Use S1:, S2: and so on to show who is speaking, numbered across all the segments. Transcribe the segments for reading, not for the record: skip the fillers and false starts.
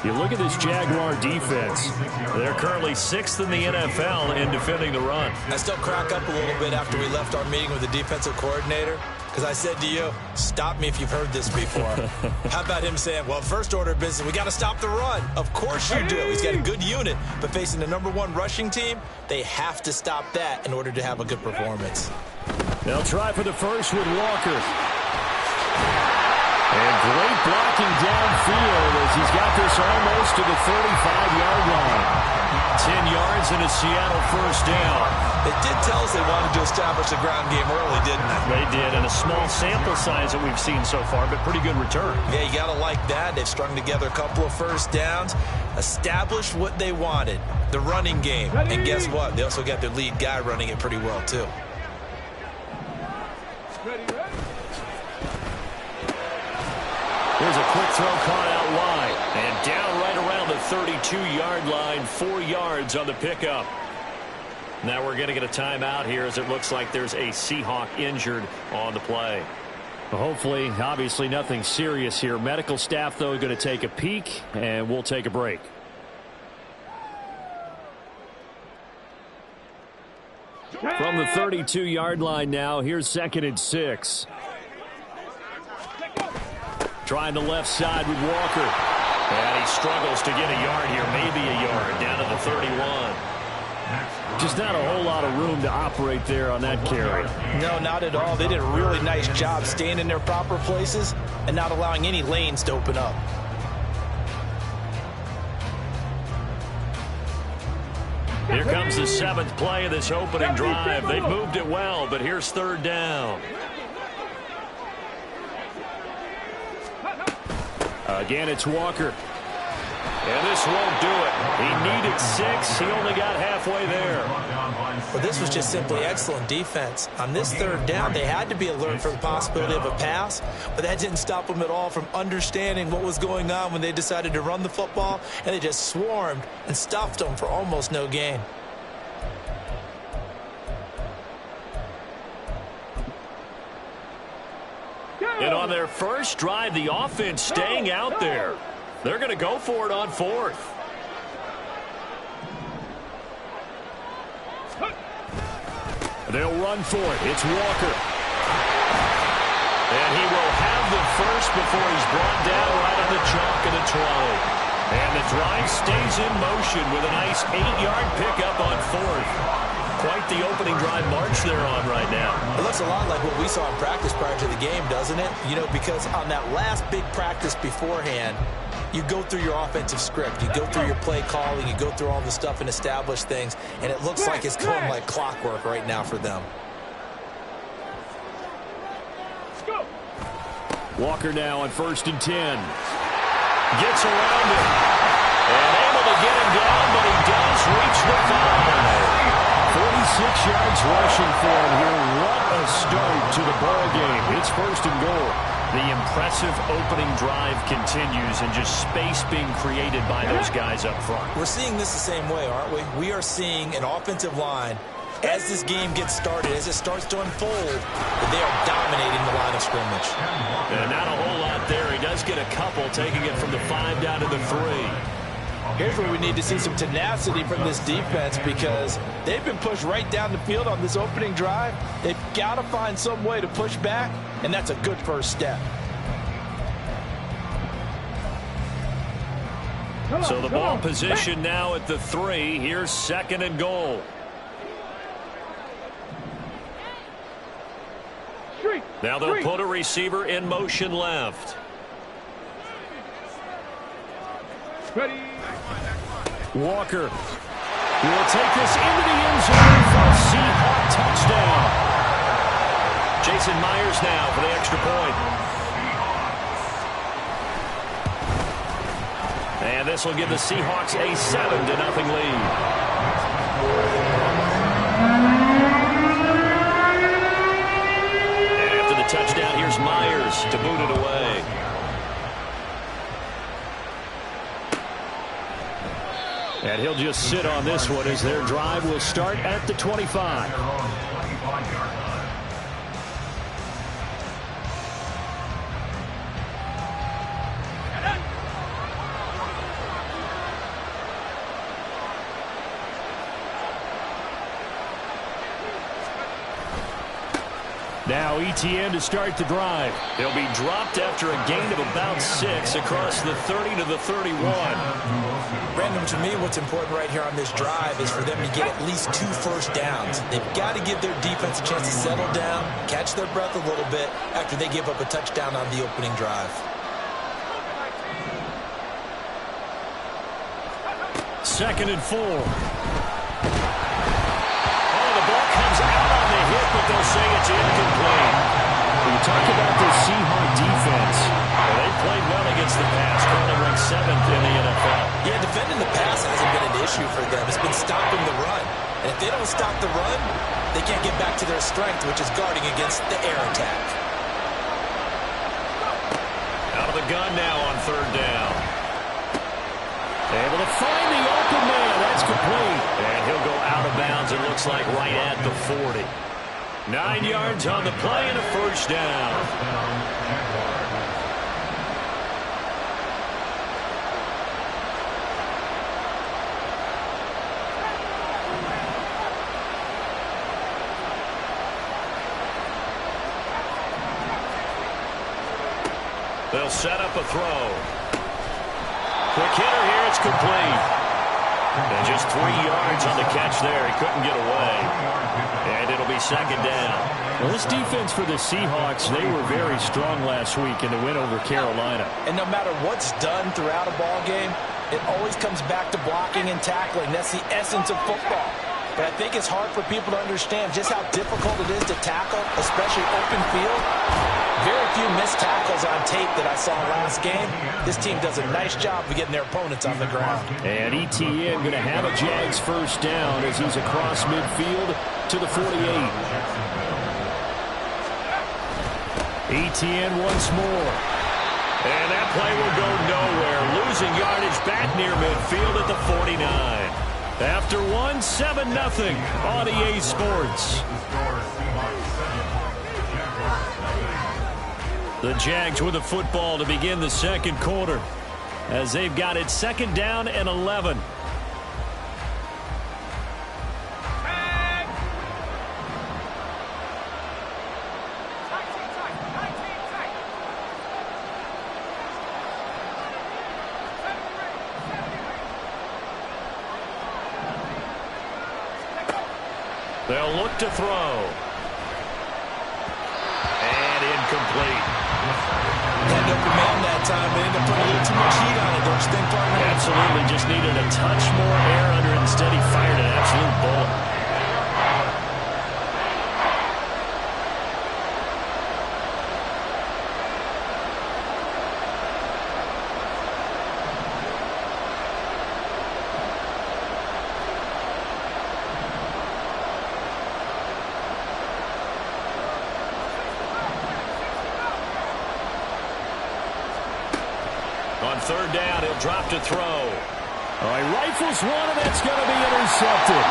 S1: You look at this Jaguar defense. They're currently 6th in the NFL in defending the run.
S2: I still crack up a little bit after we left our meeting with the defensive coordinator, because I said to you, stop me if you've heard this before. How about him saying, well, first order of business, we got to stop the run. Of course you do. He's got a good unit, but facing the #1 rushing team, they have to stop that in order to have a good performance.
S1: They'll try for the first with Walker. And great blocking downfield as he's got this almost to the 35-yard line. 10 yards and a Seattle first down.
S2: They did tell us they wanted to establish the ground game early, didn't they?
S1: They did, and a small sample size that we've seen so far, but pretty good return.
S2: Yeah, you got to like that. They've strung together a couple of first downs, established what they wanted, the running game. And guess what? They also got their lead guy running it pretty well, too.
S1: Here's a quick throw caught out wide. And down right around the 32-yard line, 4 yards on the pickup. Now we're going to get a timeout here as it looks like there's a Seahawk injured on the play. Well, hopefully, obviously nothing serious here. Medical staff, though, going to take a peek, and we'll take a break. From the 32-yard line now, here's 2nd and 6. Trying the left side with Walker. And he struggles to get a yard here, maybe a yard, down to the 31. Just not a whole lot of room to operate there on that carry.
S2: No, not at all. They did a really nice job staying in their proper places and not allowing any lanes to open up.
S1: Here comes the 7th play of this opening drive. They've moved it well, but here's 3rd down. Again, it's Walker. And this won't do it. He needed 6. He only got halfway there.
S2: Well, this was just simply excellent defense. On this 3rd down, they had to be alert for the possibility of a pass, but that didn't stop them at all from understanding what was going on when they decided to run the football, and they just swarmed and stuffed them for almost no gain.
S1: And on their first drive, the offense staying out there. They're going to go for it on 4th. They'll run for it. It's Walker. And he will have the first before he's brought down right on the chalk of the 20. And the drive stays in motion with a nice 8-yard pickup on 4th. Quite the opening drive march they're on right now.
S2: It looks a lot like what we saw in practice prior to the game, doesn't it? You know, because on that last big practice beforehand, you go through your offensive script, you go through your play calling, you go through all the stuff and establish things, and it looks like it's going like clockwork right now for them.
S1: Walker now on 1st and 10. Gets around him. And able to get him down, but he does reach the 5. 46 yards rushing for him here. What a start to the ball game. It's 1st and goal. The impressive opening drive continues and just space being created by those guys up front.
S2: We're seeing this the same way, aren't we? We are seeing an offensive line, as this game gets started, as it starts to unfold, that they are dominating the line of scrimmage.
S1: And not a whole lot there. He does get a couple, taking it from the 5 down to the 3.
S2: Here's where we need to see some tenacity from this defense, because they've been pushed right down the field on this opening drive. They've got to find some way to push back, and that's a good first step.
S1: So the ball position now at the 3. Here's 2nd and goal. Now they'll put a receiver in motion left.
S3: Ready.
S1: Walker will take this into the end zone for a Seahawk touchdown. Jason Myers now for the extra point. And this will give the Seahawks a 7-0 lead. And after the touchdown, here's Myers to boot it away. And he'll just sit on this one as their drive will start at the 25. Now ETN to start the drive. He'll be dropped after a gain of about 6 across the 30 to the 31.
S2: Brandon, to me, what's important right here on this drive is for them to get at least 2 first downs. They've got to give their defense a chance to settle down, catch their breath a little bit after they give up a touchdown on the opening drive.
S1: Second and 4. But they'll say it's incomplete. When you talk about the Seahawks defense, they played well against the pass, currently ranked 7th in the NFL.
S2: Yeah, defending the pass hasn't been an issue for them. It's been stopping the run. And if they don't stop the run, they can't get back to their strength, which is guarding against the air attack.
S1: Out of the gun now on 3rd down. Able to find the open man. That's complete. And he'll go out of bounds, it looks like, right at the 40. 9 yards on the play and a first down. They'll set up a throw. Quick hitter here, it's complete. And just 3 yards on the catch there. He couldn't get away. And it'll be 2nd down. Well, this defense for the Seahawks, they were very strong last week in the win over Carolina.
S2: And no matter what's done throughout a ball game, it always comes back to blocking and tackling. That's the essence of football. But I think it's hard for people to understand just how difficult it is to tackle, especially open field. Very few missed tackles on tape that I saw last game. This team does a nice job of getting their opponents on the ground.
S1: And ETN going to have a Jags first down as he's across midfield to the 48. ETN once more. And that play will go nowhere. Losing yardage back near midfield at the 49. After 1, 7-0 on EA Sports. The Jags with the football to begin the 2nd quarter as they've got it 2nd down and 11. They'll look to throw. And incomplete.
S2: Had open man that time. They ended up putting a little too much heat on it, don't you think, partner?
S1: Absolutely. Just needed a touch more air under it. Instead, he fired an absolute bullet. On 3rd down, he'll drop to throw. All right, rifles one, and that's going to be intercepted.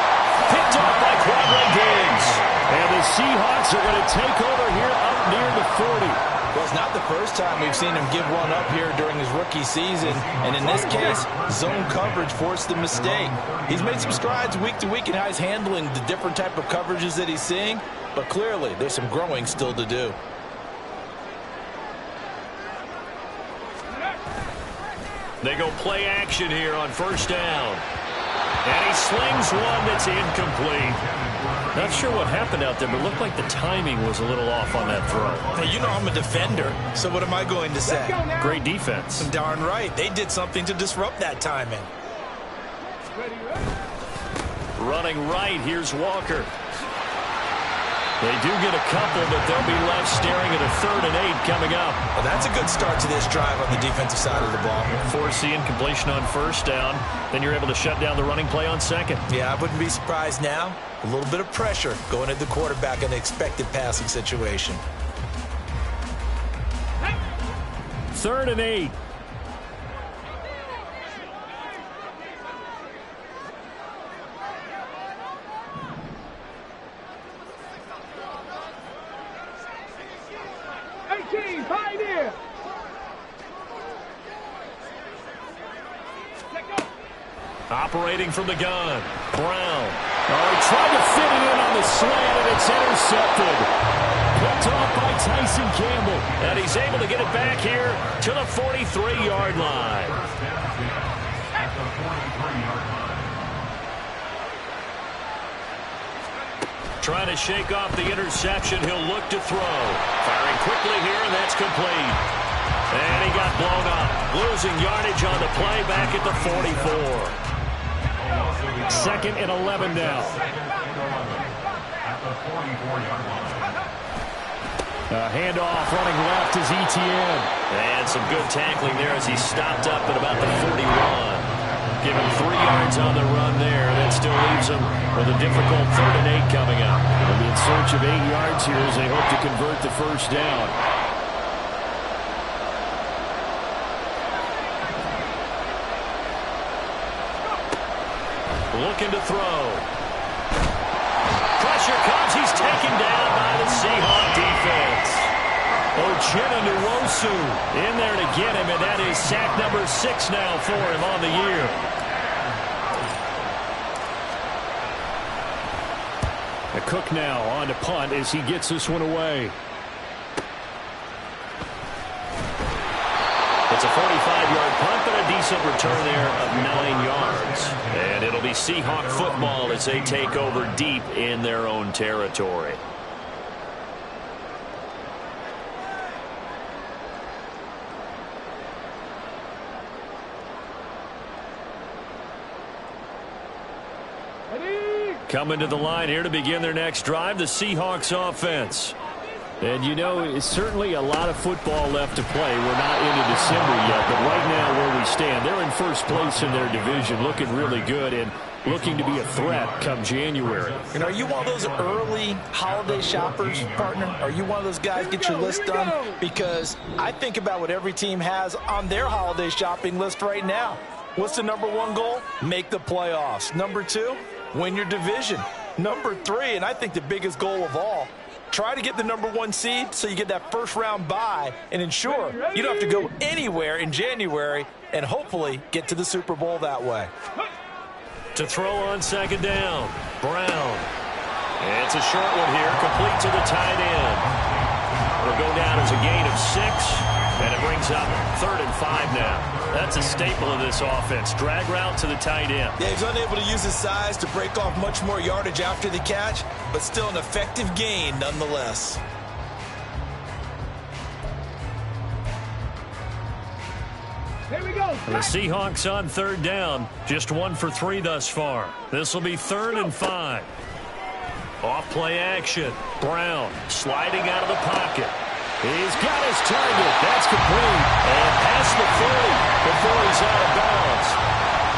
S1: Picked off by Quadre Diggs. And the Seahawks are going to take over here up near the 40.
S2: Well, it's not the first time we've seen him give one up here during his rookie season. And in this case, zone coverage forced the mistake. He's made some strides week to week in how he's handling the different type of coverages that he's seeing. But clearly, there's some growing still to do.
S1: They go play action here on 1st down. And he slings one that's incomplete. Not sure what happened out there, but it looked like the timing was a little off on that throw.
S2: Hey, you know I'm a defender, so what am I going to say?
S1: Great defense.
S2: Darn right. They did something to disrupt that timing.
S1: Running right, here's Walker. They do get a couple, but they'll be left staring at a 3rd and 8 coming up.
S2: Well, that's a good start to this drive on the defensive side of the ball.
S1: Force the incompletion on 1st down. Then you're able to shut down the running play on 2nd.
S2: Yeah, I wouldn't be surprised now. A little bit of pressure going at the quarterback in an expected passing situation.
S1: 3rd and 8.
S3: Pioneer.
S1: Operating from the gun. Brown. Oh, he tried to fit it in on the slant, and it's intercepted. Picked off by Tyson Campbell. And he's able to get it back here to the 43-yard line. Trying to shake off the interception. He'll look to throw. Firing quickly here, and that's complete. And he got blown up. Losing yardage on the play back at the 44. 2nd and 11 now. A handoff running left is Etienne. And some good tackling there as he stopped up at about the 41. Give him 3 yards on the run there. That still leaves him with a difficult 3rd and 8 coming up. They'll be in search of 8 yards here as they hope to convert the first down. Looking to throw. Pressure comes. He's taken down by the Seahawk defense. Uchenna-Nwosu in there to get him, and that is sack number 6 now for him on the year. The Cook now on to punt as he gets this one away. It's a 45-yard punt, but a decent return there of 9 yards. And it'll be Seahawk football as they take over deep in their own territory. Coming to the line here to begin their next drive, the Seahawks offense. And, you know, it's certainly a lot of football left to play. We're not into December yet, but right now where we stand, they're in first place in their division, looking really good and looking to be a threat come January.
S2: And are you one of those early holiday shoppers, partner? Are you one of those guys get your list done? Because I think about what every team has on their holiday shopping list right now. What's the number 1 goal? Make the playoffs. Number 2, win your division. Number 3, and I think the biggest goal of all, try to get the number 1 seed so you get that first-round bye and ensure you don't have to go anywhere in January and hopefully get to the Super Bowl that way.
S1: To throw on 2nd down, Brown. It's a short one here, complete to the tight end. It'll go down as a gain of 6, and it brings up 3rd and 5 now. That's a staple of this offense. Drag route to the tight end.
S2: Yeah, he's unable to use his size to break off much more yardage after the catch, but still an effective gain nonetheless.
S3: Here we go.
S1: The Seahawks on 3rd down. Just 1 for 3 thus far. This will be 3rd and 5. Off play action. Brown sliding out of the pocket. He's got his target. That's complete. And past the 40 before he's out of bounds.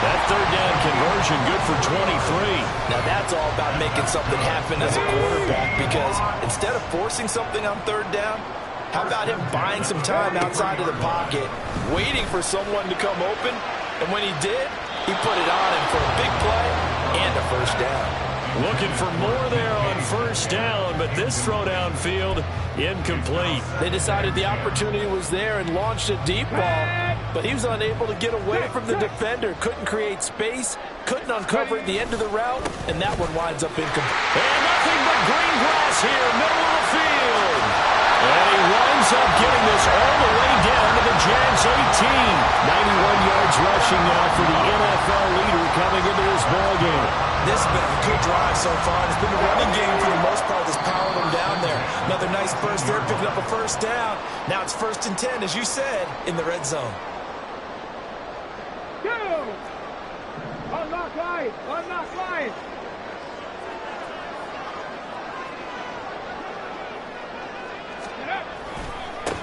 S1: That 3rd down conversion good for 23.
S2: Now that's all about making something happen as a quarterback, because instead of forcing something on 3rd down, how about him buying some time outside of the pocket, waiting for someone to come open, and when he did, he put it on him for a big play and a first down.
S1: Looking for more there on 1st down, but this throw downfield incomplete.
S2: They decided the opportunity was there and launched a deep ball, but he was unable to get away from the defender. Couldn't create space, couldn't uncover at the end of the route, and that one winds up incomplete.
S1: And nothing but green grass here, middle of the field. And he winds up getting this all the way down to the Jags 18. 91 yards rushing now for the NFL leader coming into this ballgame.
S2: This has been a good drive so far. It's been a running game for the most part that's powering them down there. Another nice burst there, picking up a first down. Now it's 1st and 10, as you said, in the red zone.
S3: Go! Unlock line! Unlock line!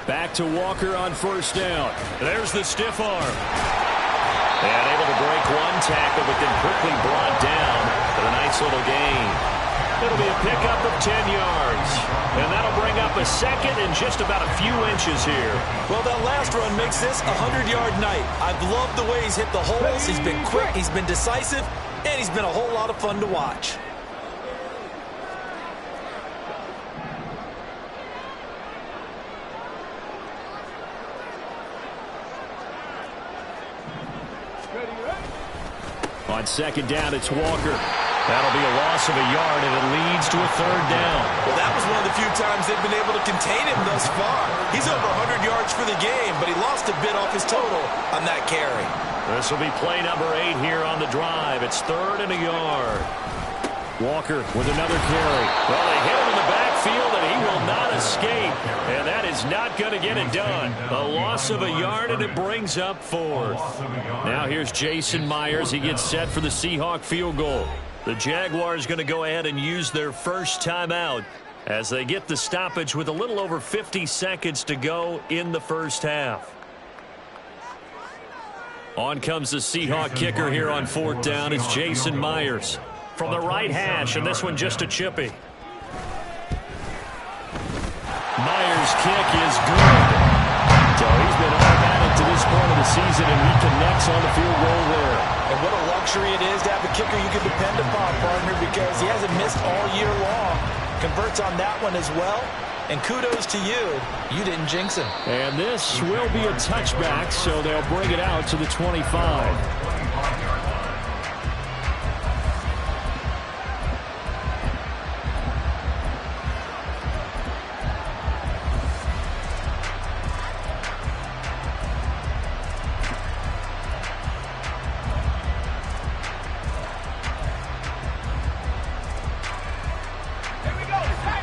S1: Back to Walker on 1st down. There's the stiff arm. And able to break 1 tackle, but then quickly brought down for a nice little gain. It'll be a pickup of 10 yards. And that'll bring up a 2nd and just about a few inches here.
S2: Well, that last run makes this a 100-yard night. I've loved the way he's hit the holes. He's been quick, he's been decisive, and he's been a whole lot of fun to watch.
S1: On 2nd down, it's Walker. That'll be a loss of a yard, and it leads to a third down.
S2: Well, that was one of the few times they've been able to contain him thus far. He's over 100 yards for the game, but he lost a bit off his total on that carry.
S1: This will be play number 8 here on the drive. It's third and a yard. Walker with another carry. Well, they hit him in the backfield, and he will not escape. And that is not going to get it done. A loss of a yard, and it brings up fourth. Now here's Jason Myers. He gets set for the Seahawk field goal. The Jaguars going to go ahead and use their first timeout as they get the stoppage with a little over 50 seconds to go in the first half. On comes the Seahawk kicker here on fourth down. It's Jason Myers from the right hash, and this one just a chippy. Myers' kick is good. So he's been automatic to this point of the season, and he connects on the field goal there.
S2: And what a luxury it is to have a kicker you can depend upon, partner, because he hasn't missed all year long. Converts on that one as well. And kudos to you. You didn't jinx him.
S1: And this will be a touchback, so they'll bring it out to the 25.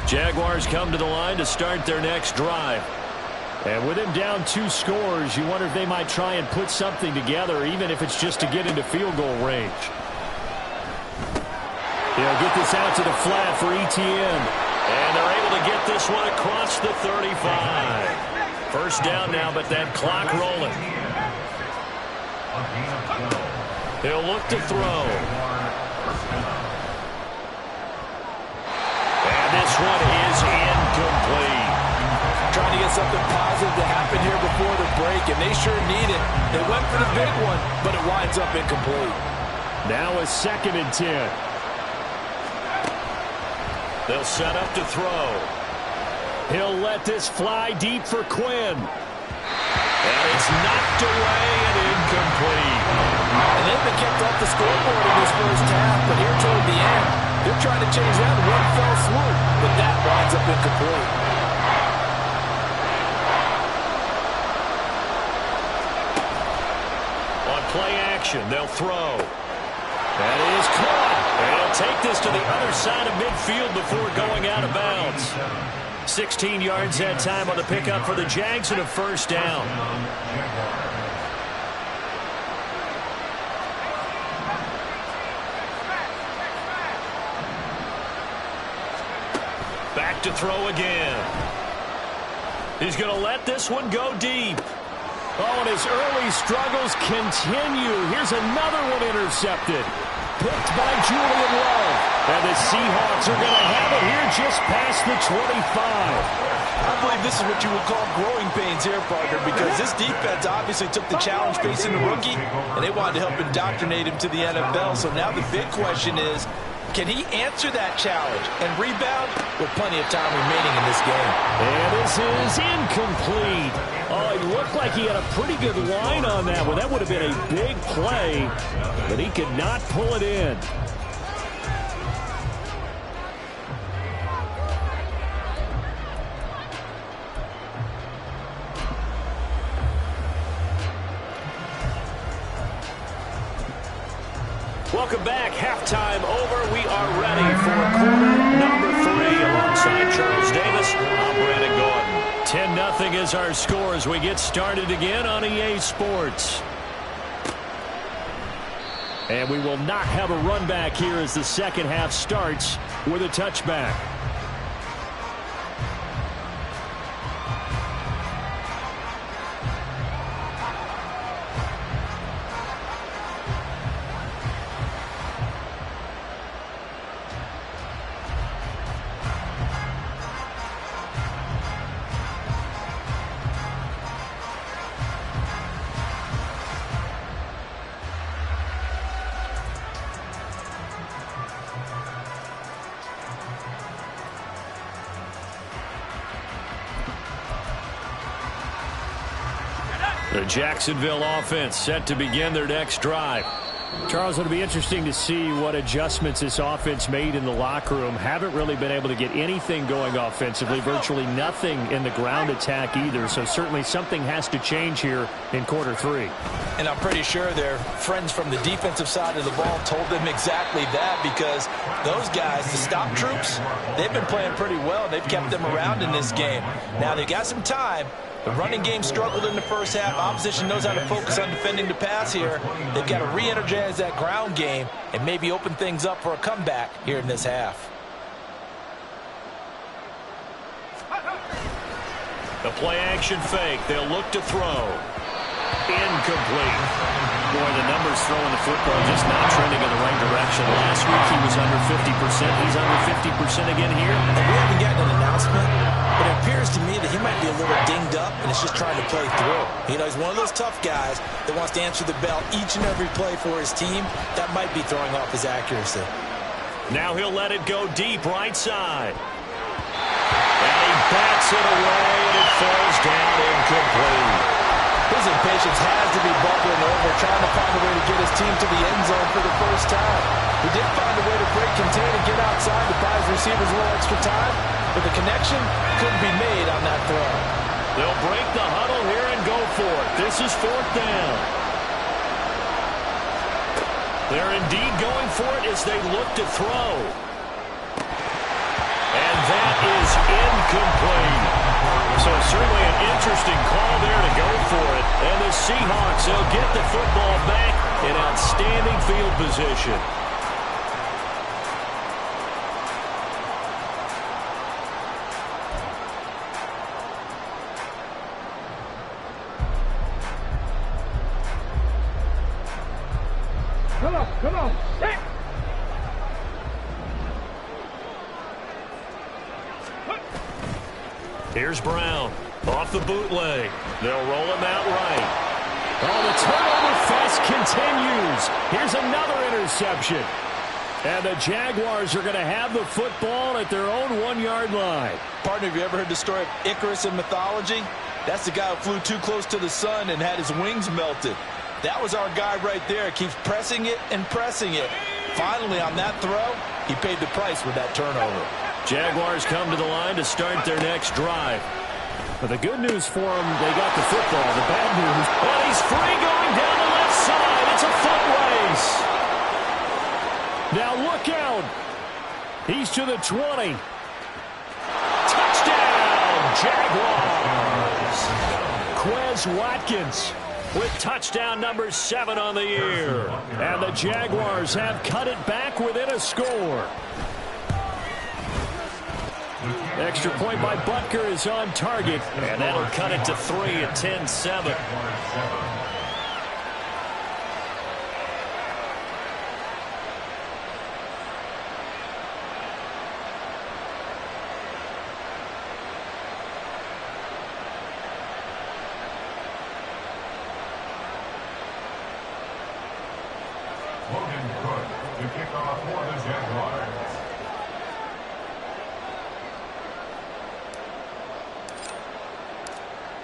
S1: Jaguars come to the line to start their next drive. And with him down 2 scores, you wonder if they might try and put something together, even if it's just to get into field goal range. They'll get this out to the flat for Etienne. And they're able to get this one across the 35. First down now, but that clock rolling. He'll look to throw. This one is incomplete.
S2: Trying to get something positive to happen here before the break, and they sure need it. They went for the big one, but it winds up incomplete.
S1: Now a 2nd and 10. They'll set up to throw. He'll let this fly deep for Quinn. And it's knocked away and incomplete.
S2: And they've been kept off the scoreboard in this first half, but here toward the end, they're trying to change that in one fell swoop, but that winds up incomplete.
S1: On play action, they'll throw. That is caught. And he'll take this to the other side of midfield before going out of bounds. 16 yards that time on the pickup for the Jags and a first down. Back to throw again. He's going to let this one go deep. Oh, and his early struggles continue. Here's another one intercepted. Picked by Julian Love. And the Seahawks are going to have it here just past the 25.
S2: I believe this is what you would call growing pains here, partner, because this defense obviously took the challenge facing the rookie, and they wanted to help indoctrinate him to the NFL. So now the big question is, can he answer that challenge and rebound with plenty of time remaining in this game?
S1: And this is incomplete. Oh, he looked like he had a pretty good line on that one. That would have been a big play, but he could not pull it in. Welcome back. Halftime over. We are ready for quarter number 3 alongside Charles Davis. I'm Brandon Gordon. 10-0 is our score as we get started again on EA Sports. And we will not have a run back here as the second half starts with a touchback. The Jacksonville offense set to begin their next drive. Charles, it'll be interesting to see what adjustments this offense made in the locker room. Haven't really been able to get anything going offensively, virtually nothing in the ground attack either. So certainly something has to change here in quarter 3.
S2: And I'm pretty sure their friends from the defensive side of the ball told them exactly that, because those guys, the stop troops, they've been playing pretty well. They've kept them around in this game. Now they've got some time. The running game struggled in the first half. Opposition knows how to focus on defending the pass here. They've got to re-energize that ground game and maybe open things up for a comeback here in this half.
S1: The play-action fake. They'll look to throw. Incomplete. Boy, the numbers throwing the football just not trending in the right direction. Last week he was under 50%. He's under 50% again here.
S2: And we haven't gotten an announcement, but it appears to me that he might be a little dinged up and is just trying to play through. You know, he's one of those tough guys that wants to answer the bell each and every play for his team. That might be throwing off his accuracy.
S1: Now he'll let it go deep right side. And he bats it away, and it falls down incomplete.
S2: His impatience has to be bubbling over, trying to find a way to get his team to the end zone for the first time. He did find a way to break contain and get outside to buy his receivers a little extra time, but the connection couldn't be made on that throw.
S1: They'll break the huddle here and go for it. This is 4th down. They're indeed going for it as they look to throw. And that is incomplete. So certainly an interesting call there to go for it. And the Seahawks, they'll get the football back in outstanding field position.
S3: Come on. Hit.
S1: Here's Brown. Off the bootleg. They'll roll him out right. Oh, the turnover fest continues. Here's another interception. And the Jaguars are going to have the football at their own 1-yard line.
S2: Partner, have you ever heard the story of Icarus in mythology? That's the guy who flew too close to the sun and had his wings melted. That was our guy right there. Keeps pressing it and pressing it. Finally, on that throw, he paid the price with that turnover.
S1: Jaguars come to the line to start their next drive. But the good news for them, they got the football. The bad news, and he's free going down the left side. It's a foot race. Now look out. He's to the 20. Touchdown, Jaguars. Quez Watkins with touchdown number 7 on the year. And the Jaguars have cut it back within a score. Extra point by Butker is on target, and that'll cut it to 3 at 10-7.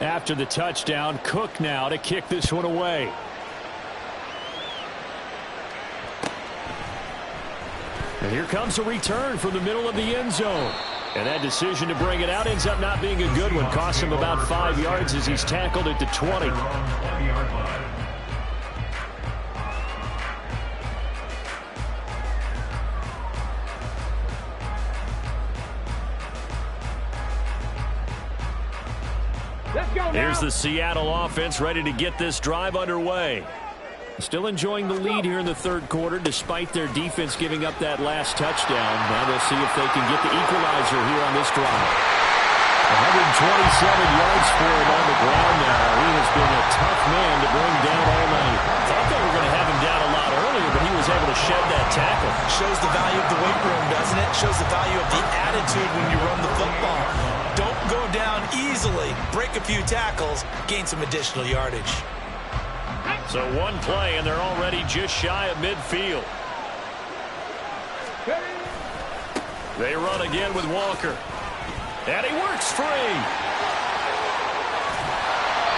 S1: After the touchdown, Cook now to kick this one away. And here comes a return from the middle of the end zone. And that decision to bring it out ends up not being a good one. Costs him about 5 yards as he's tackled at the 20. Here's the Seattle offense ready to get this drive underway. Still enjoying the lead here in the third quarter despite their defense giving up that last touchdown. Now they'll see if they can get the equalizer here on this drive. 127 yards for him on the ground now. He has been a tough man to bring down all night. Thought they were going to have him down a lot earlier, but he was able to shed that tackle.
S2: Shows the value of the weight room, doesn't it? Shows the value of the attitude when you run the football. Don't go down easily. Break a few tackles. Gain some additional yardage.
S1: So one play, and they're already just shy of midfield. They run again with Walker. And he works free.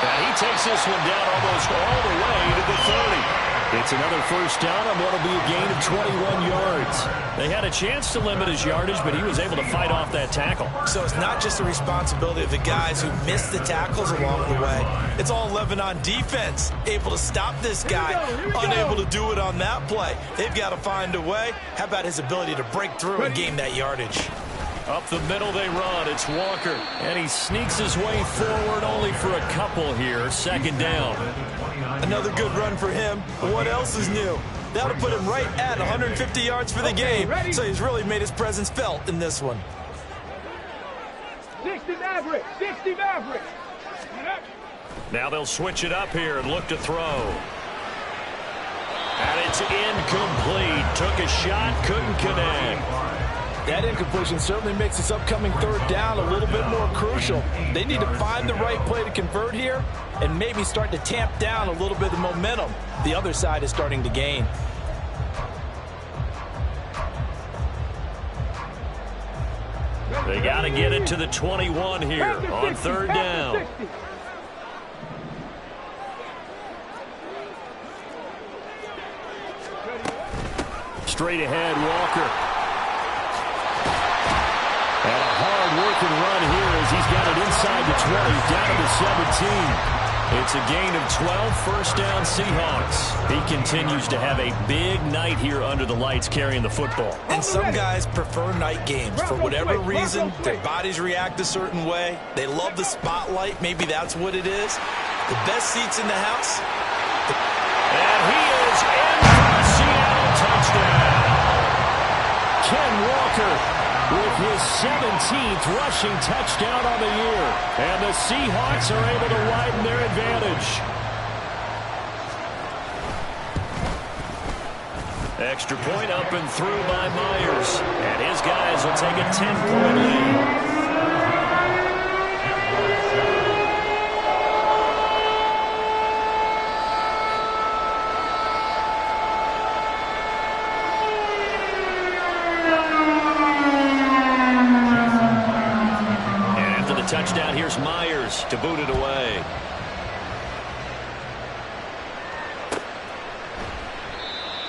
S1: And he takes this one down almost all the way to the 30. It's another first down on what will be a gain of 21 yards. They had a chance to limit his yardage, but he was able to fight off that tackle.
S2: So it's not just the responsibility of the guys who missed the tackles along the way. It's all 11 on defense, able to stop this guy, unable to do it on that play. They've got to find a way. How about his ability to break through and gain that yardage?
S1: Up the middle they run. It's Walker. And he sneaks his way forward only for a couple here. Second down.
S2: Another good run for him. What else is new? That'll put him right at 150 yards for the game. So he's really made his presence felt in this one.
S3: 60 Maverick. 60 Maverick.
S1: Now they'll switch it up here and look to throw. And it's incomplete. Took a shot, couldn't connect.
S2: That incompletion certainly makes this upcoming third down a little bit more crucial. They need to find the right play to convert here and maybe start to tamp down a little bit of momentum the other side is starting to gain.
S1: They got to get it to the 21 here on third down. Straight ahead, Walker. And a hard-working run here as he's got it inside the 20, down to the 17. It's a gain of 12, first down Seahawks. He continues to have a big night here under the lights carrying the football.
S2: And some guys prefer night games. For whatever reason, their bodies react a certain way. They love the spotlight. Maybe that's what it is. The best seats in the house.
S1: And he is in for a Seattle touchdown. Ken Walker with his 17th rushing touchdown on the year. And the Seahawks are able to widen their advantage. Extra point up and through by Myers. And his guys will take a 10-point lead. Touchdown, here's Myers to boot it away.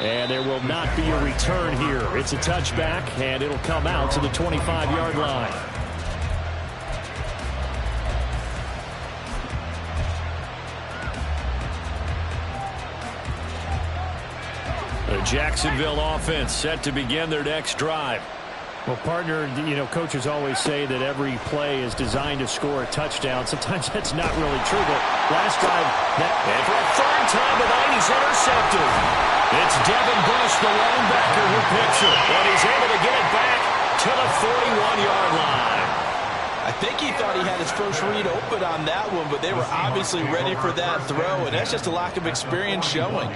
S1: And there will not be a return here. It's a touchback, and it'll come out to the 25-yard line. The Jacksonville offense set to begin their next drive. Well, partner, coaches always say that every play is designed to score a touchdown. Sometimes that's not really true, but last drive, and for a third time tonight, he's intercepted. It's Devin Bush, the linebacker, who picks it, and he's able to get it back to the 41-yard line.
S2: I think he thought he had his first read open on that one, but they were obviously ready for that throw, and that's just a lack of experience showing.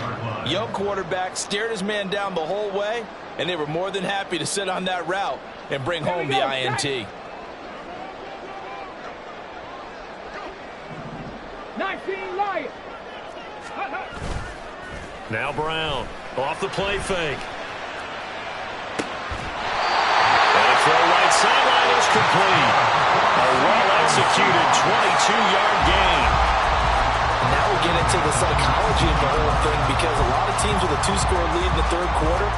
S2: Young quarterback stared his man down the whole way, and they were more than happy to sit on that route and bring home the INT.
S3: 19 Lions.
S1: Now Brown off the play fake. And a throw right sideline is complete. A well-executed 22-yard gain.
S2: Now we get into the psychology of the whole thing, because a lot of teams with a 2-score lead in the third quarter,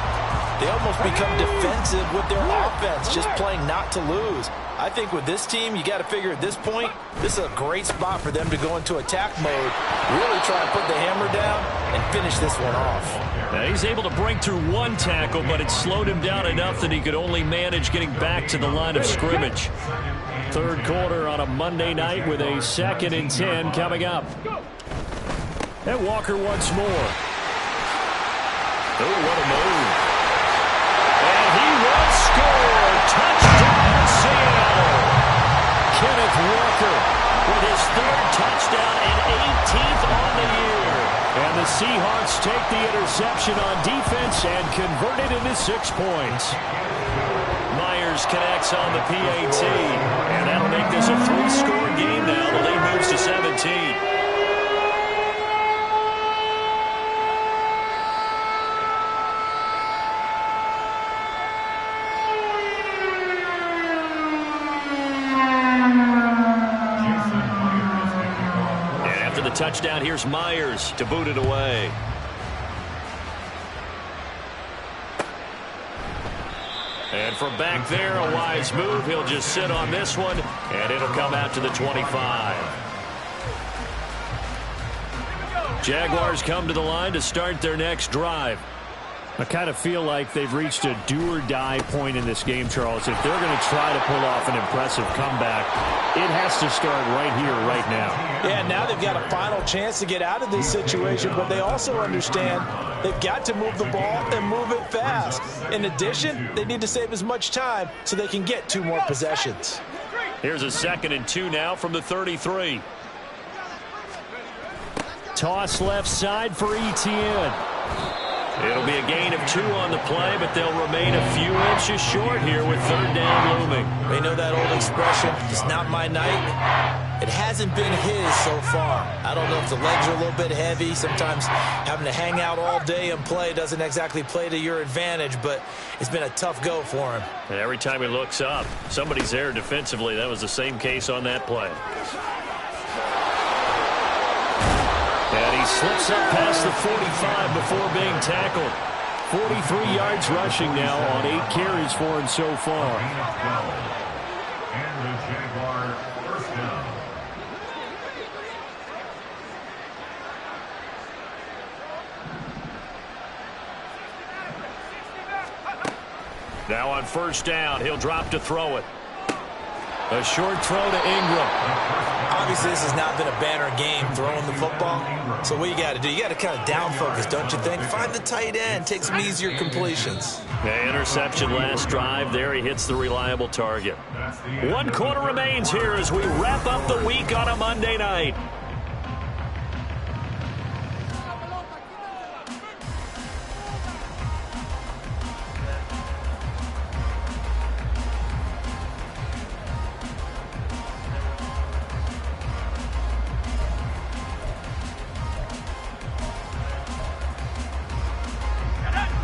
S2: they almost become defensive with their offense, just playing not to lose. I think with this team, you got to figure at this point, this is a great spot for them to go into attack mode, really try to put the hammer down and finish this one off.
S1: Now he's able to break through one tackle, but it slowed him down enough that he could only manage getting back to the line of scrimmage. Third quarter on a Monday night with a 2nd and 10 coming up. And Walker once more. Oh, what a move. And he will score. Touchdown, Seattle. Kenneth Walker with his 3rd touchdown and 18th on the year. And the Seahawks take the interception on defense and convert it into 6 points. Myers connects on the PAT. And that'll make this a 3-score game now. The lead moves to 17. Touchdown, here's Myers to boot it away. And from back there, a wise move. He'll just sit on this one, and it'll come out to the 25. Jaguars come to the line to start their next drive. I kind of feel like they've reached a do-or-die point in this game, Charles. If they're going to try to pull off an impressive comeback, it has to start right here, right now.
S2: Yeah, now they've got a final chance to get out of this situation, but they also understand they've got to move the ball and move it fast. In addition, they need to save as much time so they can get 2 more possessions.
S1: Here's a 2nd and 2 now from the 33. Toss left side for Etienne. It'll be a gain of 2 on the play, but they'll remain a few inches short here with 3rd down looming.
S2: You know that old expression, it's not my night. It hasn't been his so far. I don't know if the legs are a little bit heavy. Sometimes having to hang out all day and play doesn't exactly play to your advantage, but it's been a tough go for him.
S1: And every time he looks up, somebody's there defensively. That was the same case on that play. And he slips up past the 45 before being tackled. 43 yards rushing now on 8 carries for him so far.
S4: And the Jaguar first down.
S1: Now on 1st down, he'll drop to throw it. A short throw to Ingram.
S2: Obviously, this has not been a banner game throwing the football. So what you got to do, you got to kind of down focus, don't you think? Find the tight end, take some easier completions.
S1: The interception last drive. There he hits the reliable target. 1 quarter remains here as we wrap up the week on a Monday night.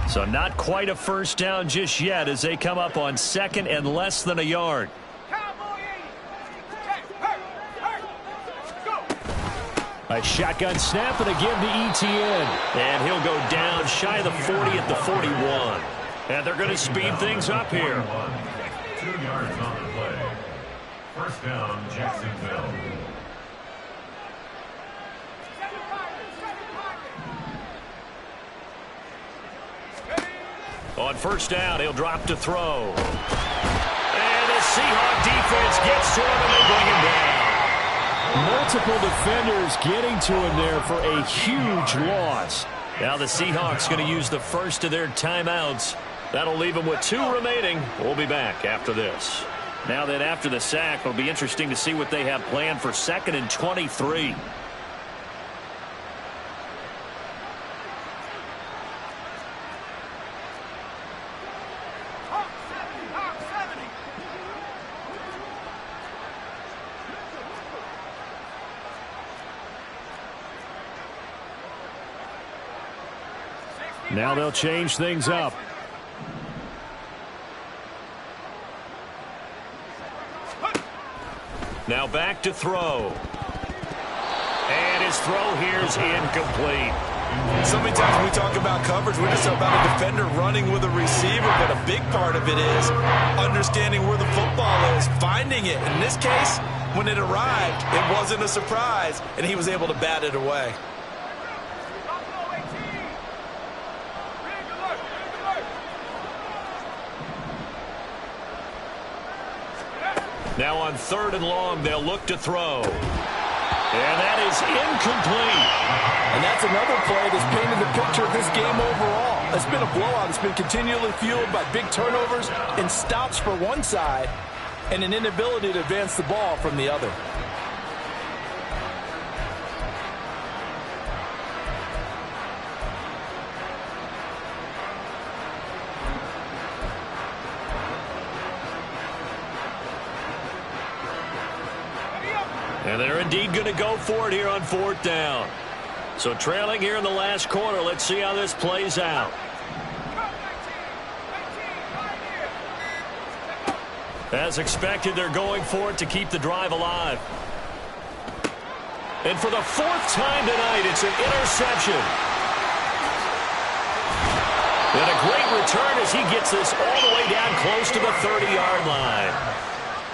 S1: So not quite a 1st down just yet as they come up on 2nd and less than a yard. A shotgun snap and a give to Etienne. And he'll go down shy of the 40 at the 41. And they're going to speed things up here.
S4: 2 yards on the play. 1st down, Jacksonville.
S1: On 1st down, he'll drop to throw. And the Seahawks defense gets to him and they bring him down.
S3: Multiple defenders getting to him there for a huge loss.
S1: Now the Seahawks going to use the first of their timeouts. That'll leave them with 2 remaining. We'll be back after this. Now that after the sack, it'll be interesting to see what they have planned for 2nd and 23.
S3: Now they'll change things up.
S1: Now back to throw. And his throw here is incomplete.
S2: So many times when we talk about coverage, we're just about a defender running with a receiver, but a big part of it is understanding where the football is, finding it. In this case, when it arrived, it wasn't a surprise, and he was able to bat it away.
S1: Now on 3rd and long, they'll look to throw. And that is incomplete.
S2: And that's another play that's painted the picture of this game overall. It's been a blowout. It's been continually fueled by big turnovers and stops for one side and an inability to advance the ball from the other.
S1: And they're indeed going to go for it here on 4th down. So trailing here in the last quarter, let's see how this plays out. As expected, they're going for it to keep the drive alive. And for the 4th time tonight, it's an interception. And a great return as he gets this all the way down close to the 30-yard line.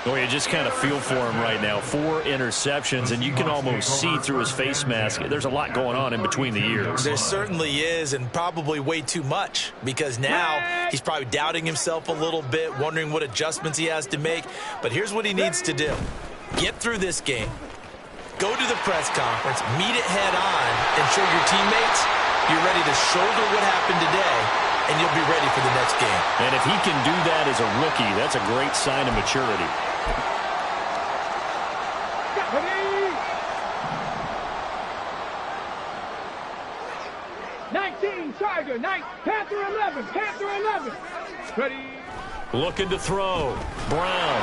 S1: Boy, you just kind of feel for him right now. 4 interceptions, and you can almost see through his face mask. There's a lot going on in between the ears.
S2: There certainly is, and probably way too much, because now he's probably doubting himself a little bit, wondering what adjustments he has to make. But here's what he needs to do. Get through this game. Go to the press conference, meet it head on, and show your teammates you're ready to shoulder what happened today, and you'll be ready for the next game.
S1: And if he can do that as a rookie, that's a great sign of maturity.
S5: Charger, Panther 11, Panther 11. Ready.
S1: Looking to throw. Brown.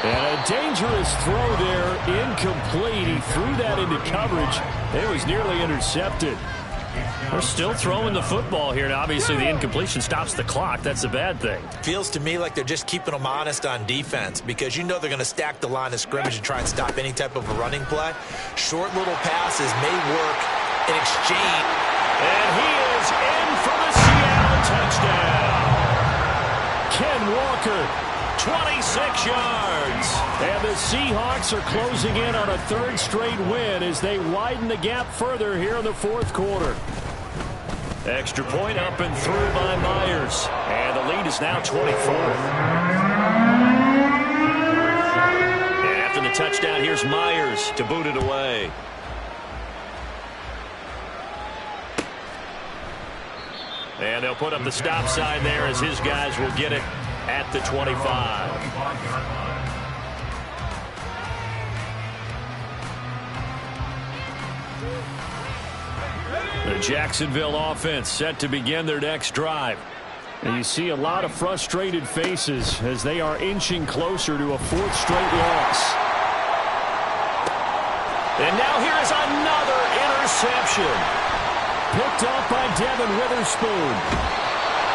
S1: And a dangerous throw there, incomplete. He threw that into coverage. It was nearly intercepted. They're still throwing the football here, and obviously the incompletion stops the clock. That's a bad thing.
S2: Feels to me like they're just keeping them honest on defense, because you know they're going to stack the line of scrimmage and try and stop any type of a running play. Short little passes may work in exchange.
S1: And he is in for the Seattle touchdown. Ken Walker, 26 yards. And the Seahawks are closing in on a 3rd straight win as they widen the gap further here in the 4th quarter. Extra point up and through by Myers. And the lead is now 24. And after the touchdown, here's Myers to boot it away. And they'll put up the stop sign there as his guys will get it at the 25. The Jacksonville offense set to begin their next drive. And you see a lot of frustrated faces as they are inching closer to a 4th straight loss. And now here is another interception. Picked off by Devin Witherspoon.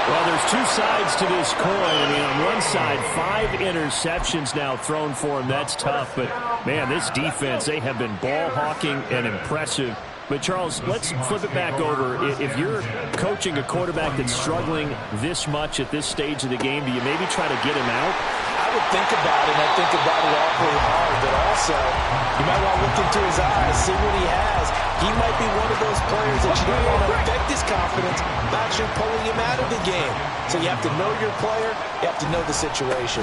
S1: Well, there's 2 sides to this coin. I mean, on one side, 5 interceptions now thrown for him. That's tough. But, man, this defense, they have been ball hawking and impressive. But, Charles, let's flip it back over. If you're coaching a quarterback that's struggling this much at this stage of the game, do you maybe try to get him out?
S2: I would think about it, and I think about it awfully hard, but also you might want to look into his eyes, see what he has. He might be one of those players that you don't want to affect his confidence by actually pulling him out of the game. So you have to know your player, you have to know the situation.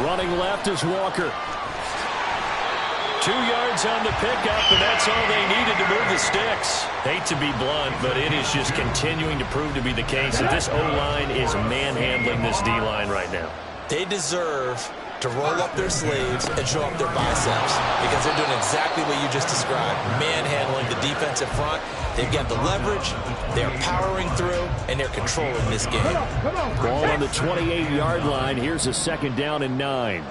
S1: Running left is Walker. 2 yards on the pickup, and that's all they needed to move the sticks. Hate to be blunt, but it is just continuing to prove to be the case that this O-line is manhandling this D-line right now.
S2: They deserve to roll up their sleeves and show up their biceps, because they're doing exactly what you just described, manhandling the defensive front. They've got the leverage, they're powering through, and they're controlling this game.
S1: Ball on the 28-yard line. Here's a 2nd down and 9.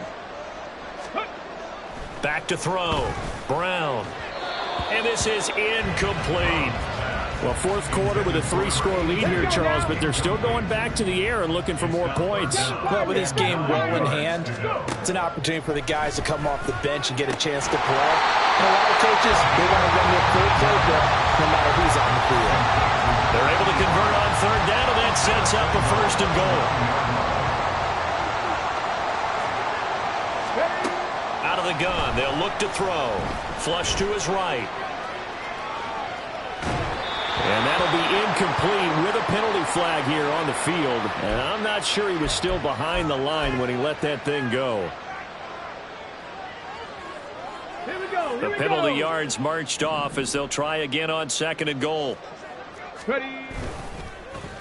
S1: Back to throw. Brown. And this is incomplete. Well, 4th quarter with a 3-score lead here, Charles, but they're still going back to the air and looking for more points.
S6: Well, with this game well in hand, it's an opportunity for the guys to come off the bench and get a chance to play. And a lot of coaches, they want to run their full playbook no matter who's on the field.
S1: They're able to convert on 3rd down, and that sets up a 1st and goal. Out of the gun, they'll look to throw. Flush to his right. And that'll be incomplete with a penalty flag here on the field. And I'm not sure he was still behind the line when he let that thing go. The penalty yards marched off as they'll try again on 2nd and goal.
S5: Ready.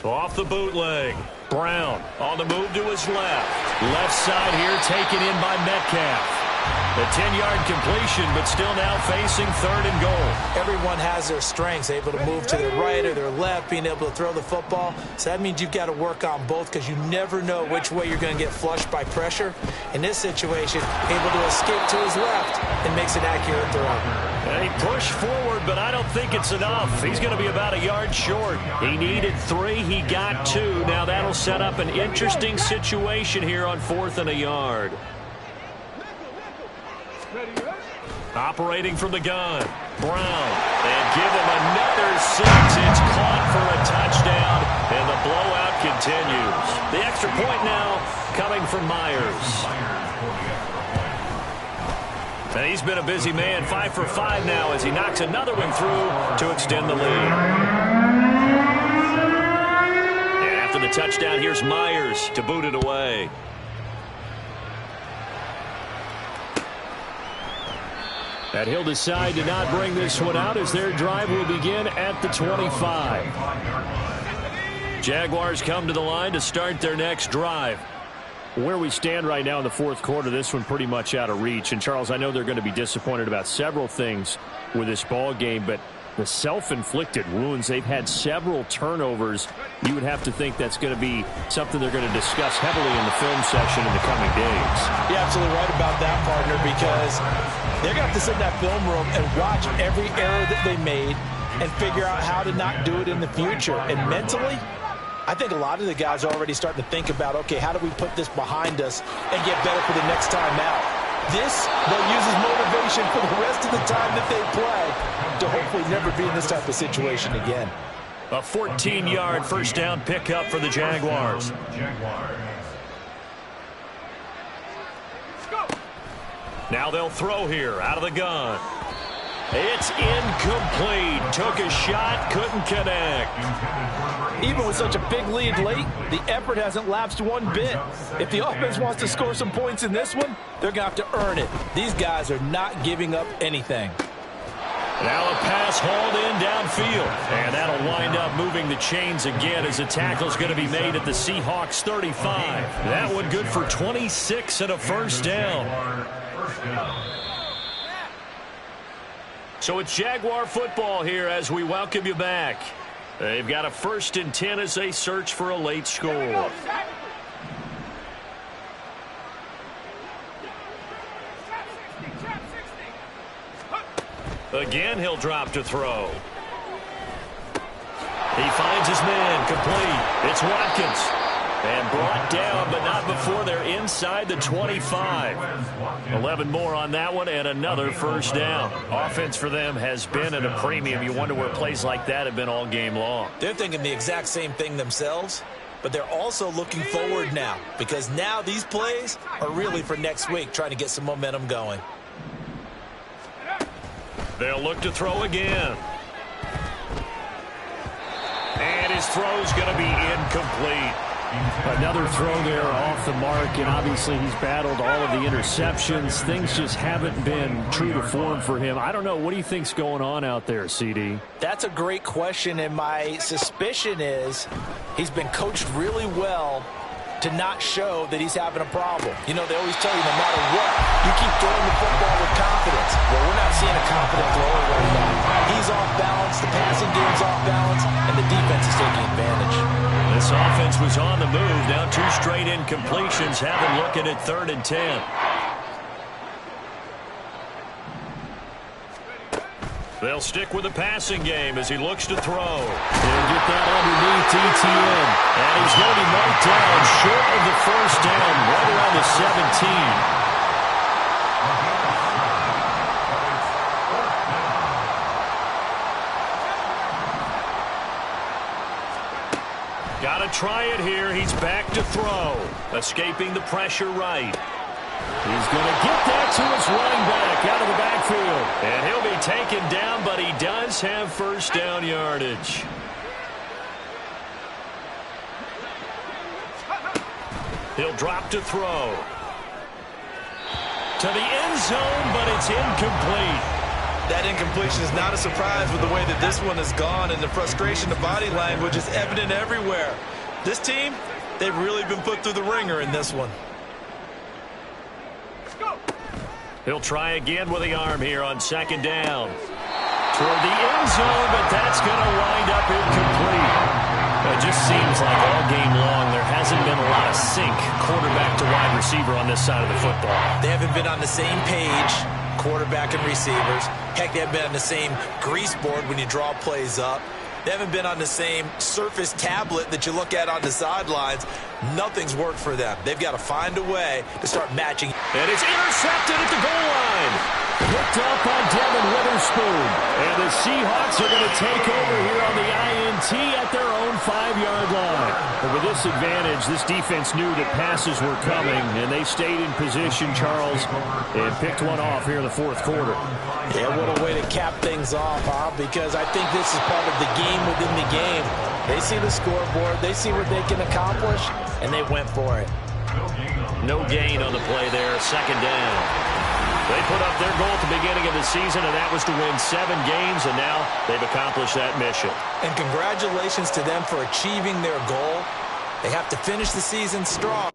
S1: Off the bootleg. Brown on the move to his left. Left side here taken in by Metcalf. The 10-yard completion, but still now facing 3rd and goal.
S2: Everyone has their strengths, able to move to their right or their left, being able to throw the football. So that means you've got to work on both, because you never know which way you're going to get flushed by pressure. In this situation, able to escape to his left and makes an accurate throw.
S1: And he pushed forward, but I don't think it's enough. He's going to be about a yard short. He needed 3. He got 2. Now that'll set up an interesting situation here on 4th and a yard. Operating from the gun. Brown. And give him another 6. It's caught for a touchdown. And the blood from Myers. And he's been a busy man, 5 for 5 now as he knocks another one through to extend the lead. And after the touchdown, here's Myers to boot it away.
S3: And he'll decide to not bring this one out as their drive will begin at the 25.
S1: Jaguars come to the line to start their next drive.
S3: Where we stand right now in the fourth quarter, this one pretty much out of reach. And, Charles, I know they're going to be disappointed about several things with this ball game, but the self-inflicted wounds, they've had several turnovers. You would have to think that's going to be something they're going to discuss heavily in the film session in the coming days.
S6: You're absolutely right about that, partner, because they're going to have to sit in that film room and watch every error that they made and figure out how to not do it in the future. And mentally, I think a lot of the guys are already starting to think about, okay, how do we put this behind us and get better for the next time out? This, they'll use as motivation for the rest of the time that they play to hopefully never be in this type of situation again.
S1: A 14-yard first down pickup for the Jaguars. Now they'll throw here out of the gun. It's incomplete. Took a shot, couldn't connect.
S6: Even with such a big lead late, the effort hasn't lapsed one bit. If the offense wants to score some points in this one, they're going to have to earn it. These guys are not giving up anything.
S1: Now a pass hauled in downfield. And that'll wind up moving the chains again as a tackle's going to be made at the Seahawks 35. That one good for 26 and a first down. So it's Jaguar football here as we welcome you back. They've got a 1st and 10 as they search for a late score. Again, he'll drop to throw. He finds his man, complete. It's Watkins. And brought down, but not before they're inside the 25. 11 more on that one, and another first down. Offense for them has been at a premium. You wonder where plays like that have been all game long.
S2: They're thinking the exact same thing themselves, but they're also looking forward now, because now these plays are really for next week, trying to get some momentum going.
S1: They'll look to throw again. And his throw's going to be incomplete.
S3: Another throw there off the mark, and obviously he's battled all of the interceptions. Things just haven't been true to form for him. I don't know. What do you think's going on out there, CD?
S6: That's a great question, and my suspicion is he's been coached really well to not show that he's having a problem. You know, they always tell you no matter what, you keep throwing the football with confidence. Well, we're not seeing a confident thrower right now. He's off balance, the passing game's off balance, and the defense is taking advantage.
S1: This offense was on the move. Now 2 straight incompletions. Have him looking at 3rd and 10. They'll stick with the passing game as he looks to throw.
S3: They'll get that underneath ETN.
S1: And he's going to be marked down short of the first down, right around the 17. Got to try it here. He's back to throw. Escaping the pressure right.
S3: He's going to get that to his running back out of the backfield.
S1: And he'll be taken down, but he does have first down yardage. He'll drop to throw. To the end zone, but it's incomplete.
S2: That incompletion is not a surprise with the way that this one has gone, and the frustration, the body language is evident everywhere. This team, they've really been put through the ringer in this one.
S1: He'll try again with the arm here on 2nd down. Toward the end zone, but that's going to wind up incomplete. It just seems like all game long there hasn't been a lot of sync quarterback to wide receiver on this side of the football.
S2: They haven't been on the same page, quarterback and receivers. Heck, they haven't been on the same grease board when you draw plays up. They haven't been on the same surface tablet that you look at on the sidelines. Nothing's worked for them. They've got to find a way to start matching.
S1: And it's intercepted at the goal line.
S3: picked up on Devin Witherspoon. And the Seahawks are going to take over here on the INT at their own 5-yard line. But with this advantage, this defense knew that passes were coming, and they stayed in position, Charles, and picked one off here in the fourth quarter.
S6: Yeah, what a way to cap things off, huh? Because I think this is part of the game within the game. They see the scoreboard, they see what they can accomplish, and they went for it.
S3: No gain on the play there, second down. They put up their goal at the beginning of the season, and that was to win 7 games, and now they've accomplished that mission.
S2: And congratulations to them for achieving their goal. They have to finish the season strong.